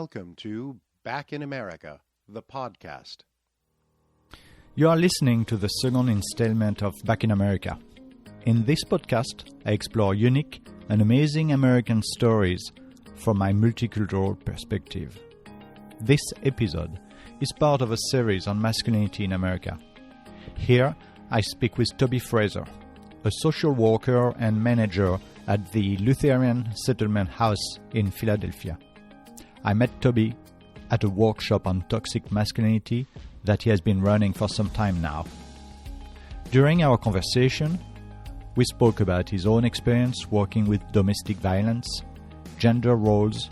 Welcome to Back in America, the podcast. You are listening to the second installment of Back in America. In this podcast, I explore unique and amazing American stories from my multicultural perspective. This episode is part of a series on masculinity in America. Here, I speak with Toby Fraser, a social worker and manager at the Lutheran Settlement House in Philadelphia. I met Toby at a workshop on toxic masculinity that he has been running for some time now. During our conversation, we spoke about his own experience working with domestic violence, gender roles,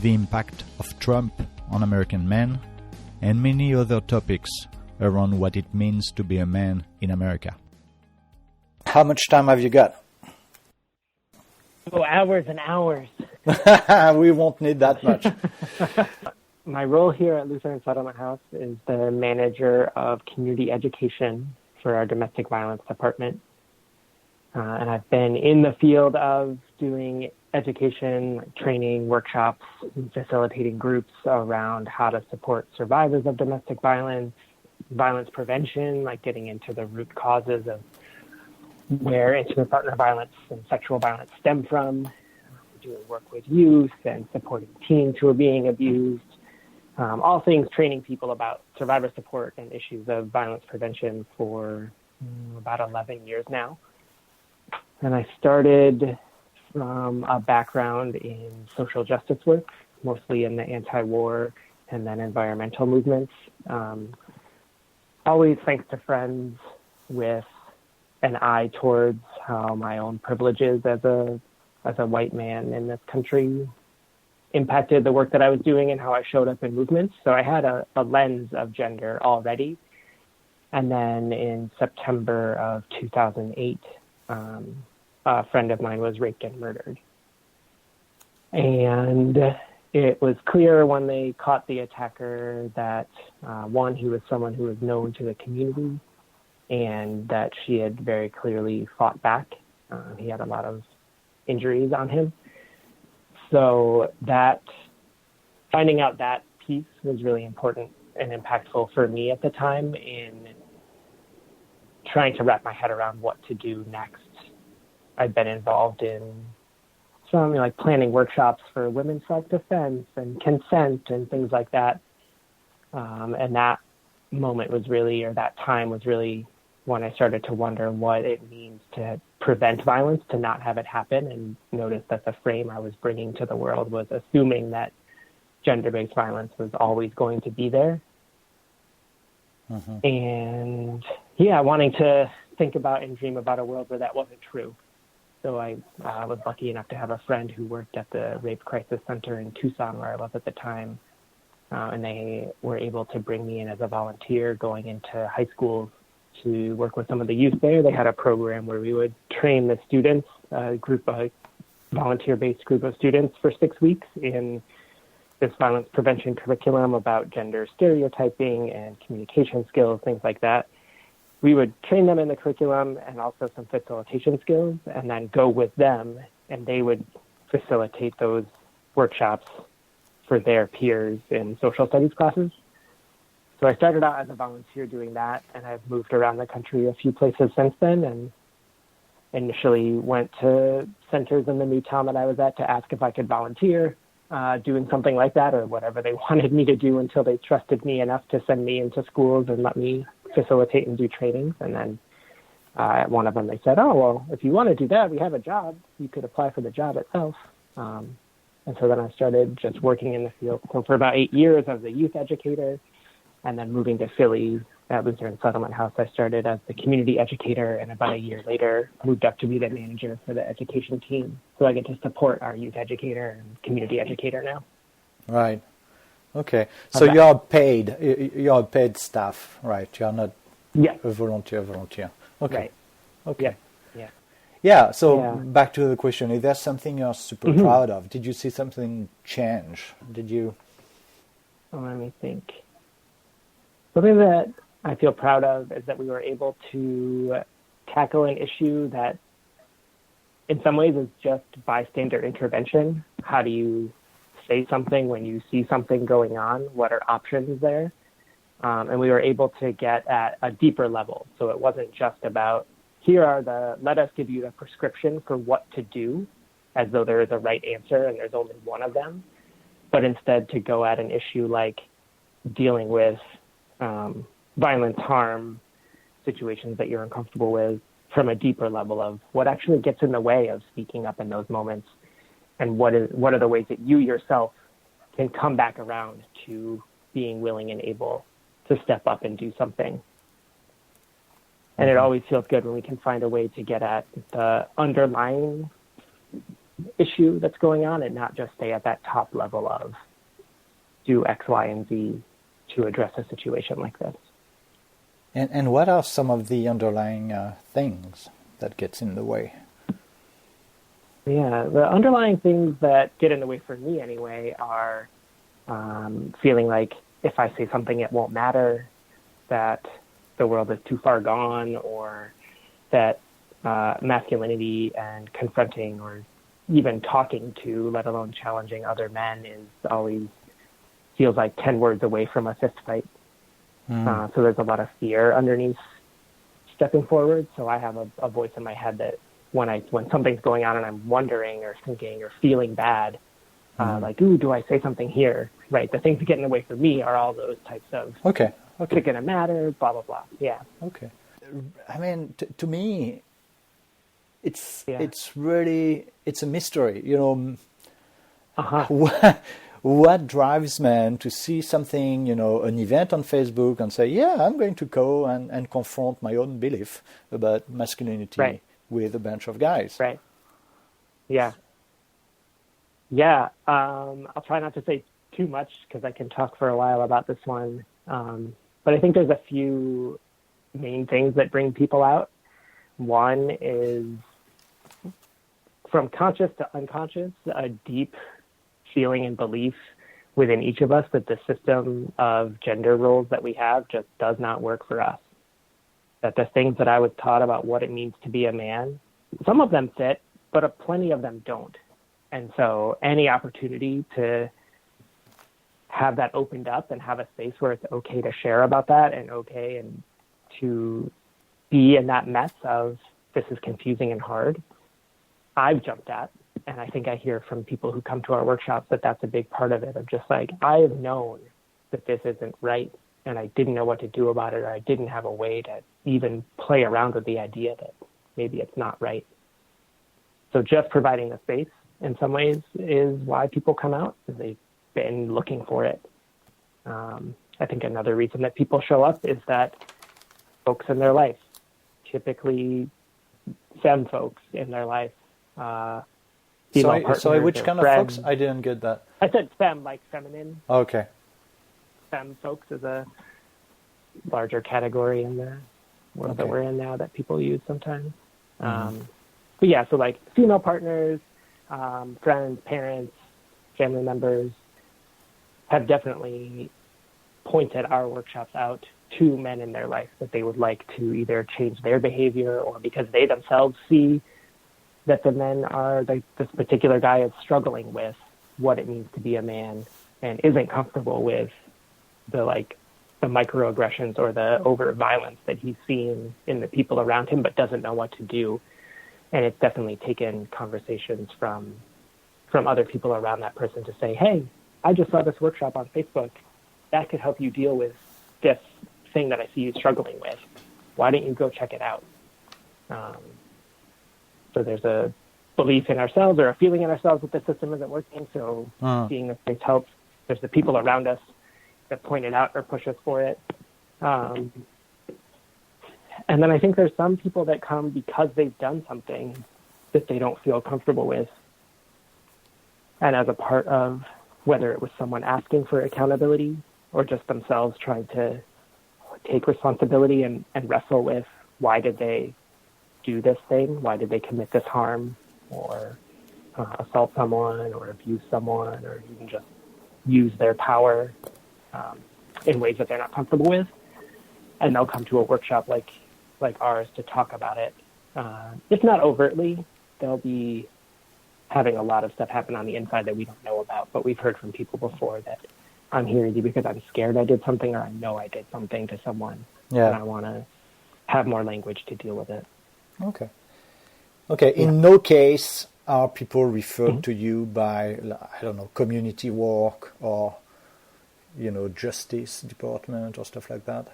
the impact of Trump on American men, and many other topics around what it means to be a man in America. How much time have you got? Oh, hours and hours. We won't need that much. My role here at Lutheran Settlement House is the manager of community education for our domestic violence department. And I've been in the field of doing education, training, workshops, and facilitating groups around how to support survivors of domestic violence, violence prevention, like getting into the root causes of where intimate partner violence and sexual violence stem from, doing work with youth and supporting teens who are being abused, all things training people about survivor support and issues of violence prevention for about 11 years now. And I started from a background in social justice work, mostly in the anti-war and then environmental movements. Always thanks to friends with an eye towards how my own privileges as a white man in this country impacted the work that I was doing and how I showed up in movements. So I had a lens of gender already. And then in September of 2008, a friend of mine was raped and murdered. And it was clear when they caught the attacker that, one, he was someone who was known to the community, and that she had very clearly fought back. He had a lot of injuries on him. So that finding out that piece was really important and impactful for me at the time in trying to wrap my head around what to do next. I'd been involved in some like planning workshops for women's self-defense and consent and things like that. And that moment was really, or that time was really when I started to wonder what it means to prevent violence, to not have it happen, and notice that the frame I was bringing to the world was assuming that gender-based violence was always going to be there. And wanting to think about and dream about a world where that wasn't true. So I was lucky enough to have a friend who worked at the Rape Crisis Center in Tucson, where I was at the time. And they were able to bring me in as a volunteer going into high schools to work with some of the youth there. They had a program where we would train the students, a volunteer-based group of students for 6 weeks in this violence prevention curriculum about gender stereotyping and communication skills, things like that. We would train them in the curriculum and also some facilitation skills, and then go with them, and they would facilitate those workshops for their peers in social studies classes. So I started out as a volunteer doing that, and I've moved around the country a few places since then, and initially went to centers in the new town that I was at to ask if I could volunteer doing something like that or whatever they wanted me to do until they trusted me enough to send me into schools and let me facilitate and do trainings. And then at one of them they said, oh, well, if you want to do that, we have a job. You could apply for the job itself. And so then I started just working in the field. So for about 8 years, I was a youth educator. And then moving to Philly at Lutheran Settlement House, I started as the community educator, and about a year later moved up to be the manager for the education team. So I get to support our youth educator and community educator now. Right. Okay. So you're paid staff, right? You're not a volunteer. Okay. Right. Okay. Yeah. So back to the question, is there something you're super proud of? Did you see something change? Did you? Let me think. Something that I feel proud of is that we were able to tackle an issue that in some ways is just bystander intervention. How do you say something when you see something going on? What are options there? And we were able to get at a deeper level. So it wasn't just about, let us give you a prescription for what to do, as though there is a right answer and there's only one of them, but instead to go at an issue like dealing with violence, harm, situations that you're uncomfortable with from a deeper level of what actually gets in the way of speaking up in those moments, and what are the ways that you yourself can come back around to being willing and able to step up and do something. And it always feels good when we can find a way to get at the underlying issue that's going on and not just stay at that top level of do X, Y, and Z to address a situation like this. And what are some of the underlying things that gets in the way? Yeah, the underlying things that get in the way for me anyway are feeling like if I say something, it won't matter, that the world is too far gone, or that masculinity and confronting or even talking to, let alone challenging other men, is always feels like 10 words away from a fist fight. So there's a lot of fear underneath stepping forward. So I have a voice in my head that when something's going on and I'm wondering or thinking or feeling bad, like, ooh, do I say something here? Right. The things that get in the way for me are all those types of, okay. Is it going to matter? Blah, blah, blah. Yeah. Okay. I mean, to me, it's really, it's a mystery, What drives men to see something, an event on Facebook and say, yeah, I'm going to go and confront my own belief about masculinity with a bunch of guys. Right. Yeah. Yeah. I'll try not to say too much because I can talk for a while about this one. But I think there's a few main things that bring people out. One is from conscious to unconscious, a deep feeling and belief within each of us that the system of gender roles that we have just does not work for us. That the things that I was taught about what it means to be a man, some of them fit, but plenty of them don't. And so any opportunity to have that opened up and have a space where it's okay to share about that and okay and to be in that mess of this is confusing and hard, I've jumped at. And I think I hear from people who come to our workshops that that's a big part of it, of just like, I have known that this isn't right and I didn't know what to do about it, or I didn't have a way to even play around with the idea that maybe it's not right. So just providing a space in some ways is why people come out, because they've been looking for it. I think another reason that people show up is that folks in their life, typically femme folks in their life, Sorry, which kind friends. of folks? I didn't get that. I said femme, like feminine. Okay. Femme folks is a larger category in the world that we're in now that people use sometimes. But yeah, so like female partners, friends, parents, family members have definitely pointed our workshops out to men in their life that they would like to either change their behavior, or because they themselves see that the men are, like, this particular guy is struggling with what it means to be a man and isn't comfortable with the microaggressions or the overt violence that he's seeing in the people around him, but doesn't know what to do. And it's definitely taken conversations from other people around that person to say, hey, I just saw this workshop on Facebook. That could help you deal with this thing that I see you struggling with. Why don't you go check it out? So there's a belief in ourselves or a feeling in ourselves that the system isn't working. So seeing this space helps. There's the people around us that point it out or push us for it. And then I think there's some people that come because they've done something that they don't feel comfortable with. And as a part of whether it was someone asking for accountability or just themselves trying to take responsibility and wrestle with why did they do this thing? Why did they commit this harm or assault someone or abuse someone or even just use their power in ways that they're not comfortable with? And they'll come to a workshop like ours to talk about it. If not overtly, they'll be having a lot of stuff happen on the inside that we don't know about, but we've heard from people before that I'm here either because I'm scared I did something or I know I did something to someone, and I want to have more language to deal with it. Okay. In no case are people referred to you by, I don't know, community work or, Justice Department or stuff like that?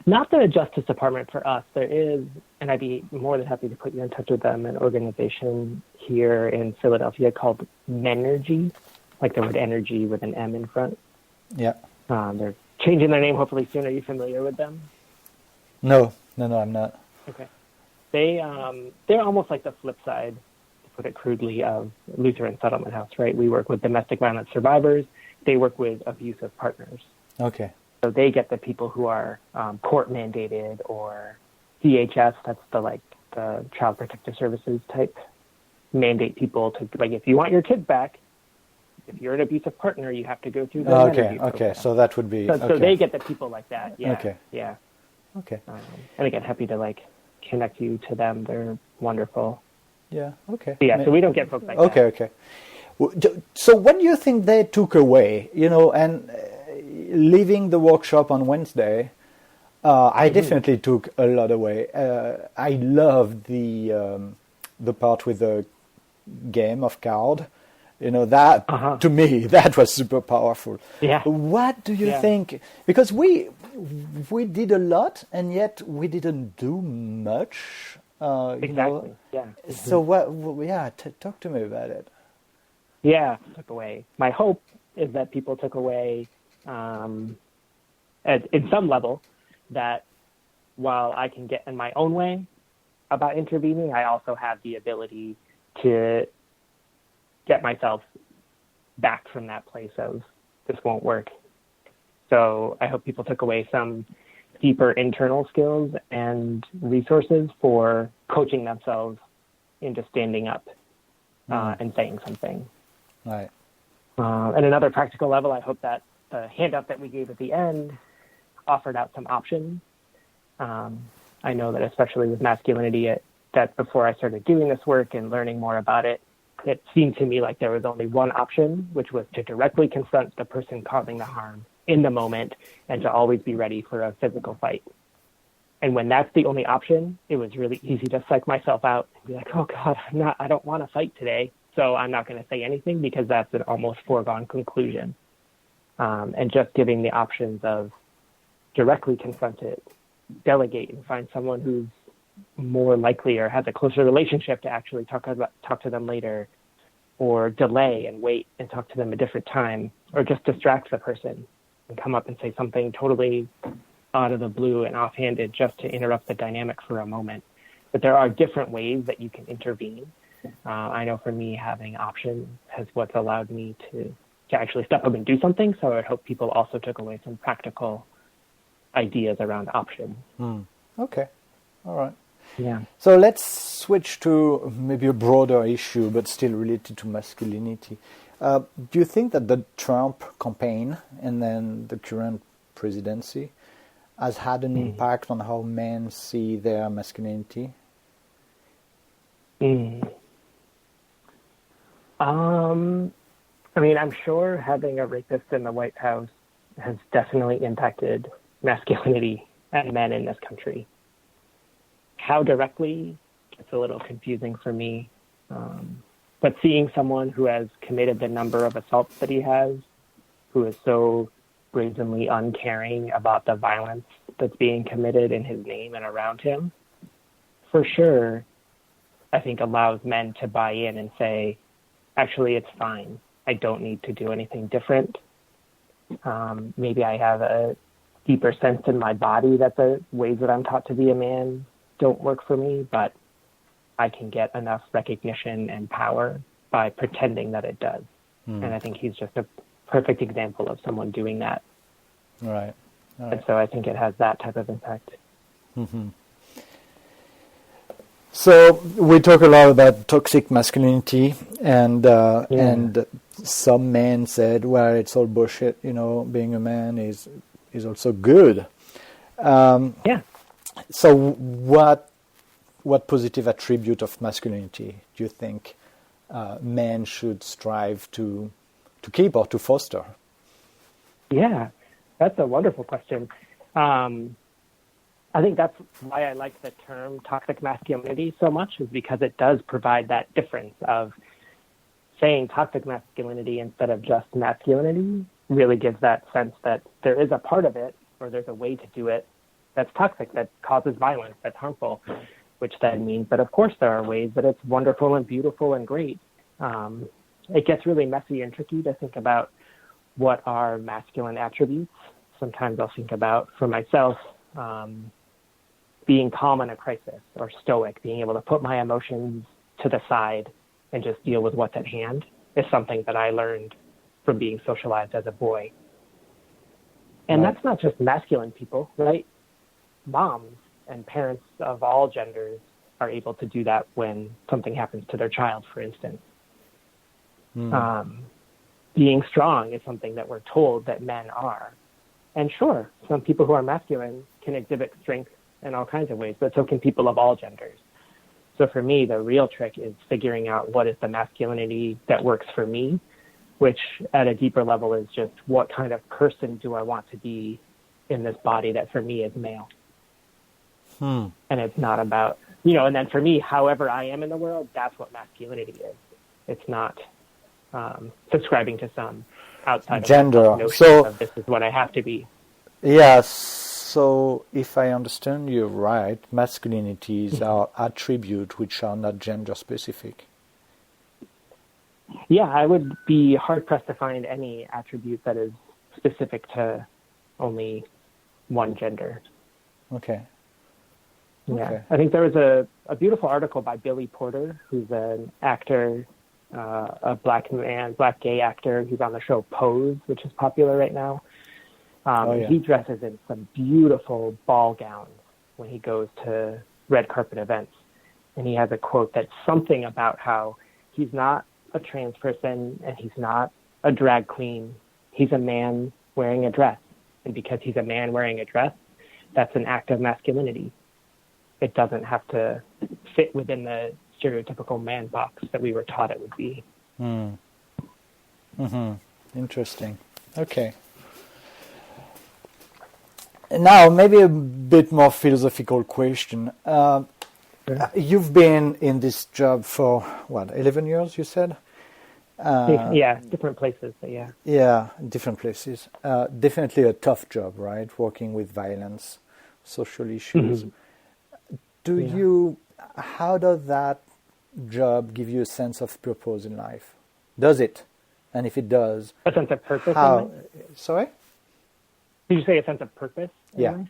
Not the Justice Department for us. There is, and I'd be more than happy to put you in touch with them, an organization here in Philadelphia called Menergy, like the word energy with an M in front. Yeah. They're changing their name hopefully soon. Are you familiar with them? No, I'm not. Okay. They're almost like the flip side, to put it crudely, of Lutheran Settlement House, right? We work with domestic violence survivors. They work with abusive partners. Okay. So they get the people who are court mandated or DHS, that's the Child Protective Services type, mandate people to, if you want your kids back, if you're an abusive partner, you have to go through the Okay. So that would be... So they get the people like that, yeah. Okay. Yeah. Okay. And again, happy to connect you to them. They're wonderful. Yeah, okay. So we don't get folks like that. Okay. So what do you think they took away? And leaving the workshop on Wednesday, I definitely took a lot away. I loved the part with the game of card. That to me, that was super powerful. Yeah. What do you think? Because we did a lot, and yet we didn't do much. Exactly. Yeah. So talk to me about it. Yeah, took away. My hope is that people took away, in some level, that while I can get in my own way about intervening, I also have the ability to get myself back from that place of this won't work. So I hope people took away some deeper internal skills and resources for coaching themselves into standing up and saying something. Right. At another practical level, I hope that the handout that we gave at the end offered out some options. I know that especially with masculinity, that before I started doing this work and learning more about it, it seemed to me like there was only one option, which was to directly confront the person causing the harm in the moment and to always be ready for a physical fight. And when that's the only option, it was really easy to psych myself out and be like, oh God, I don't want to fight today. So I'm not going to say anything because that's an almost foregone conclusion. And just giving the options of directly confront it, delegate and find someone who's more likely or has a closer relationship to actually talk to them later, or delay and wait and talk to them a different time, or just distract the person and come up and say something totally out of the blue and offhanded just to interrupt the dynamic for a moment. But there are different ways that you can intervene. I know for me, having options has what's allowed me to actually step up and do something. So I would hope people also took away some practical ideas around options. Okay. All right. Yeah. So let's switch to maybe a broader issue, but still related to masculinity. Do you think that the Trump campaign and then the current presidency has had an impact on how men see their masculinity? I'm sure having a rapist in the White House has definitely impacted masculinity and men in this country. How directly, it's a little confusing for me. But seeing someone who has committed the number of assaults that he has, who is so brazenly uncaring about the violence that's being committed in his name and around him, for sure, I think allows men to buy in and say, actually, it's fine. I don't need to do anything different. Maybe I have a deeper sense in my body that the ways that I'm taught to be a man don't work for me, but I can get enough recognition and power by pretending that it does. And I think he's just a perfect example of someone doing that. Right. And so I think it has that type of impact. So we talk a lot about toxic masculinity, and some men said, "Well, it's all bullshit. Being a man is also good." So what positive attribute of masculinity do you think men should strive to keep or to foster? Yeah, that's a wonderful question. I think that's why I like the term toxic masculinity so much, is because it does provide that difference of saying toxic masculinity instead of just masculinity really gives that sense that there is a part of it, or there's a way to do it that's toxic, that causes violence, that's harmful, which then means that, of course, there are ways that it's wonderful and beautiful and great. It gets really messy and tricky to think about what are masculine attributes. Sometimes I'll think about, for myself, being calm in a crisis, or stoic, being able to put my emotions to the side and just deal with what's at hand, is something that I learned from being socialized as a boy. And that's not just masculine people, right? Moms and parents of all genders are able to do that when something happens to their child, for instance. Being strong is something that we're told that men are. And sure, some people who are masculine can exhibit strength in all kinds of ways, but so can people of all genders. So for me, the real trick is figuring out what is the masculinity that works for me, which at a deeper level is just what kind of person do I want to be in this body that for me is male. And it's not about, and then for me, however I am in the world, that's what masculinity is. It's not subscribing to some outside gender of notion of this is what I have to be. Yes. So if I understand you right, masculinities are attributes which are not gender specific. Yeah, I would be hard-pressed to find any attribute that is specific to only one gender. Okay. Yeah, Okay. I think there was a beautiful article by Billy Porter, who's an actor, a black gay actor. He's on the show Pose, which is popular right now. He dresses in some beautiful ball gowns when he goes to red carpet events. And he has a quote that's something about how he's not a trans person and he's not a drag queen. He's a man wearing a dress. And because he's a man wearing a dress, that's an act of masculinity. It doesn't have to fit within the stereotypical man box that we were taught it would be. Interesting. Okay. Now, maybe a bit more philosophical question. You've been in this job for, 11 years, you said? Yeah, different places, but yeah. Yeah, different places. Definitely a tough job, right? Working with violence, social issues. How does that job give you a sense of purpose in life? Does it? And if it does, a sense of purpose? How? Sorry? Did you say a sense of purpose? Yeah.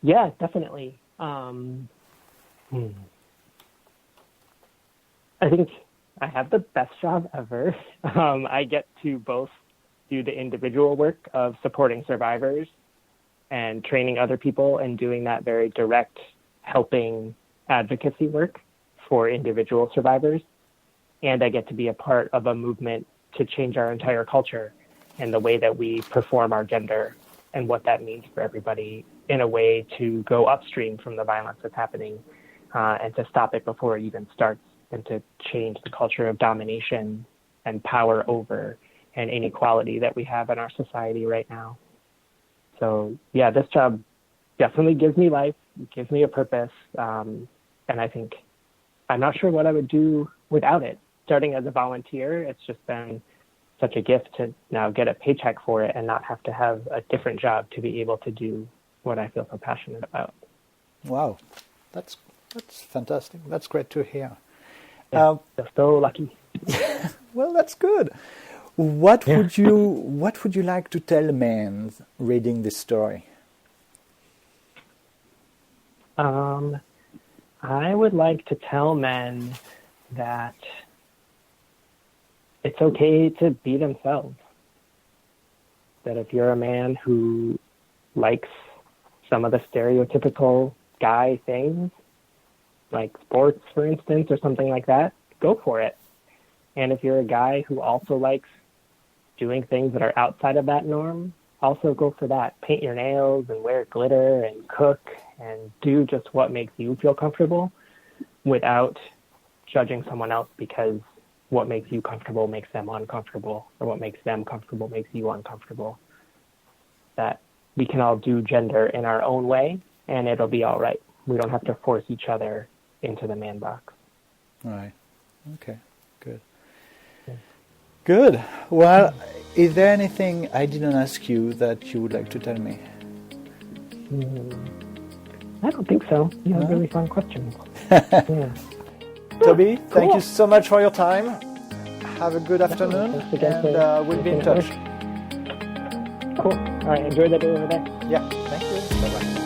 Yeah, definitely. I think I have the best job ever. I get to both do the individual work of supporting survivors and training other people and doing that very direct helping advocacy work for individual survivors. And I get to be a part of a movement to change our entire culture and the way that we perform our gender and what that means for everybody in a way to go upstream from the violence that's happening and to stop it before it even starts and to change the culture of domination and power over and inequality that we have in our society right now. So, yeah, this job definitely gives me life, gives me a purpose, and I think I'm not sure what I would do without it. Starting as a volunteer, it's just been such a gift to now get a paycheck for it and not have to have a different job to be able to do what I feel so passionate about. Wow, that's fantastic. That's great to hear. Yeah, so lucky. Well, that's good. What would you like to tell men reading this story? I would like to tell men that it's okay to be themselves. That if you're a man who likes some of the stereotypical guy things, like sports, for instance, or something like that, go for it. And if you're a guy who also likes doing things that are outside of that norm, also go for that. Paint your nails and wear glitter and cook and do just what makes you feel comfortable without judging someone else because what makes you comfortable makes them uncomfortable, or what makes them comfortable makes you uncomfortable. That we can all do gender in our own way, and it'll be all right. We don't have to force each other into the man box. All right. Okay. Good. Good. Well, is there anything I didn't ask you that you would like to tell me? I don't think so. You have really fun questions. Yeah. Toby, thank you so much for your time. Have a good afternoon, and we'll be in touch. Cool. All right. Enjoy the day over there. Yeah. Thank you. Bye-bye.